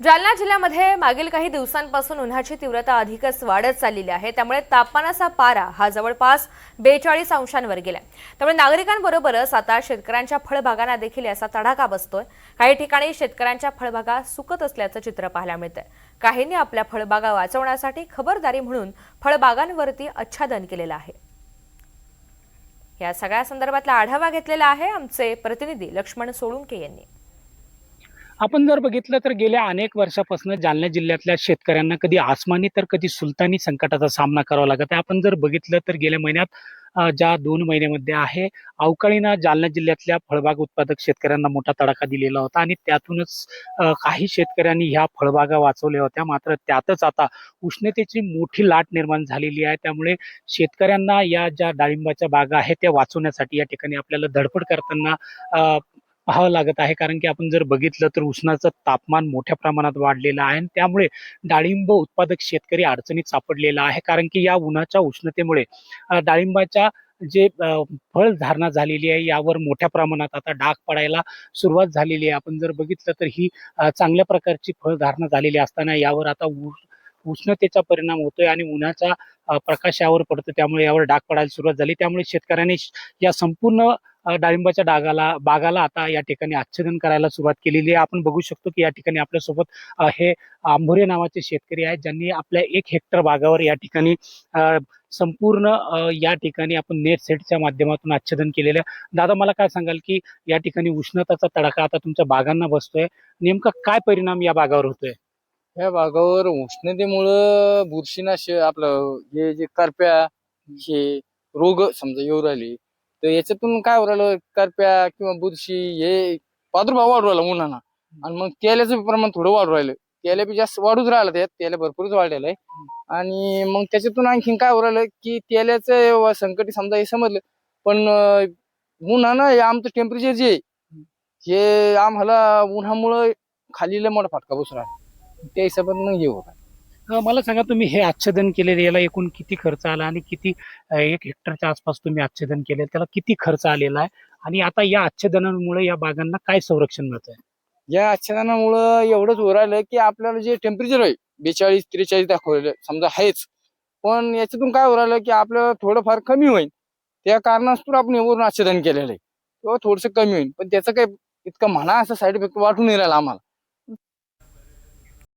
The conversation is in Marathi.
जालना जिल्ह्यामध्ये मागील काही दिवसांपासून उन्हाची तीव्रता अधिकच वाढत चाललेली आहे। त्यामुळे तापमानाचा पारा हा जवळपास 42 अंशांवर गेलाय। त्यामुळे नागरिकांबरोबरच आता शेतकऱ्यांच्या फळबागांना देखील याचा तडाखा बसतोय। काही ठिकाणी शेतकऱ्यांच्या फळबागा सुकत असल्याचं चित्र पाहायला मिळतंय। काहींनी आपल्या फळबागा वाचवण्यासाठी खबरदारी म्हणून फळबागांवरती आच्छादन केलेलं आहे। या सगळ्या संदर्भातला आढावा घेतलेला आहे आमचे प्रतिनिधी लक्ष्मण सोळुंके यांनी। आपण जर बघितलं तर गेल्या अनेक वर्षापासून जालना जिल्ह्यातल्या शेतकऱ्यांना कधी आसमानी तर कधी सुलतानी संकटाचा सामना करावा लागत आहे। आपण जर बघितलं तर गेल्या महिन्यात ज्या 2 महिन्यामध्ये आहे अवकाळीनं जालना जिल्ह्यातल्या फळबाग उत्पादक शेतकऱ्यांना मोठा तडाखा दिलेला होता आणि त्यातूनच काही शेतकऱ्यांनी ह्या फळबागा वाचवल्या होत्या। मात्र त्यातच आता उष्णतेची मोठी लाट निर्माण झालेली आहे। त्यामुळे शेतकऱ्यांना या ज्या डाळिंबाच्या बागा आहेत त्या वाचवण्यासाठी या ठिकाणी आपल्याला धडपड करताना पाहावं लागत आहे। कारण की आपण जर बघितलं तर उष्णाचं तापमान मोठ्या प्रमाणात वाढलेलं आहे आणि त्यामुळे डाळिंब उत्पादक शेतकरी अडचणीत सापडलेला आहे। कारण की या उन्हाच्या उष्णतेमुळे डाळिंबाच्या जे फळधारणा झालेली आहे यावर मोठ्या प्रमाणात आता डाग पडायला सुरुवात झालेली आहे। आपण जर बघितलं तर ही चांगल्या प्रकारची फळधारणा झालेली असताना यावर आता उष्णतेचा परिणाम होतोय आणि उन्हाचा प्रकाश यावर पडतो, त्यामुळे यावर डाग पडायला सुरुवात झाली। त्यामुळे शेतकऱ्यांनी या संपूर्ण डाळिंबाच्या बागाला आता या ठिकाणी आच्छादन करायला सुरुवात केलेली आहे। आपण बघू शकतो की या ठिकाणी आपल्यासोबत हे आंभोरे नावाचे शेतकरी आहेत, ज्यांनी आपल्या 1 हेक्टर बागावर या ठिकाणी संपूर्ण या ठिकाणी आपण नेट सेटच्या माध्यमातून आच्छादन केलेलं आहे। दादा, मला काय सांगाल की या ठिकाणी उष्णताचा तडाखा आता तुमच्या बागांना बसतोय, नेमका काय परिणाम या बागावर होतोय? या बागावर उष्णतेमुळं बुरशीनाशक आपलं हे जे करप्या हे रोग समजा येऊ राहिले, तर याच्यातून काय होऊ राहिलं, करप्या किंवा बुरशी हे प्रादुर्भाव वाढू राहिला उन्हानं आणि मग तेलाचं प्रमाण थोडं वाढू राहिलं। तेला बी जास्त वाढूच राहिलं, त्यात तेला भरपूरच वाढलेलं आहे आणि मग त्याच्यातून आणखीन काय होऊ राहिलं की तेलाचं संकट समजा हे समजलं, पण उन्हानं हे आमचं टेम्परेचर जे आहे, हे आम्हाला उन्हामुळं खाली लय मोठा फटका बसू राहिला, त्या हिशोबात मग हे होत आहे। मला सांगा, तुम्ही हे आच्छादन केलेलं याला एकूण किती खर्च आला आणि किती 1 हेक्टरच्या आसपास तुम्ही आच्छादन केले, त्याला किती खर्च आलेला आहे आणि आता या आच्छादनामुळे या बागांना काय संरक्षण मिळत आहे? या आच्छादनामुळं एवढंच होऊ राहिलं की आपल्याला जे टेम्परेचर आहे 42-43 दाखवलेलं समजा आहेच, पण याच्यातून काय होऊ राहिलं की आपल्याला थोडंफार कमी होईल, त्या कारणास्तून आपण एवढं आच्छादन केलेलं आहे किंवा थोडंसं कमी होईल, पण त्याचं काही इतकं म्हणा असं साईड इफेक्ट वाटून नाही राहिला आम्हाला।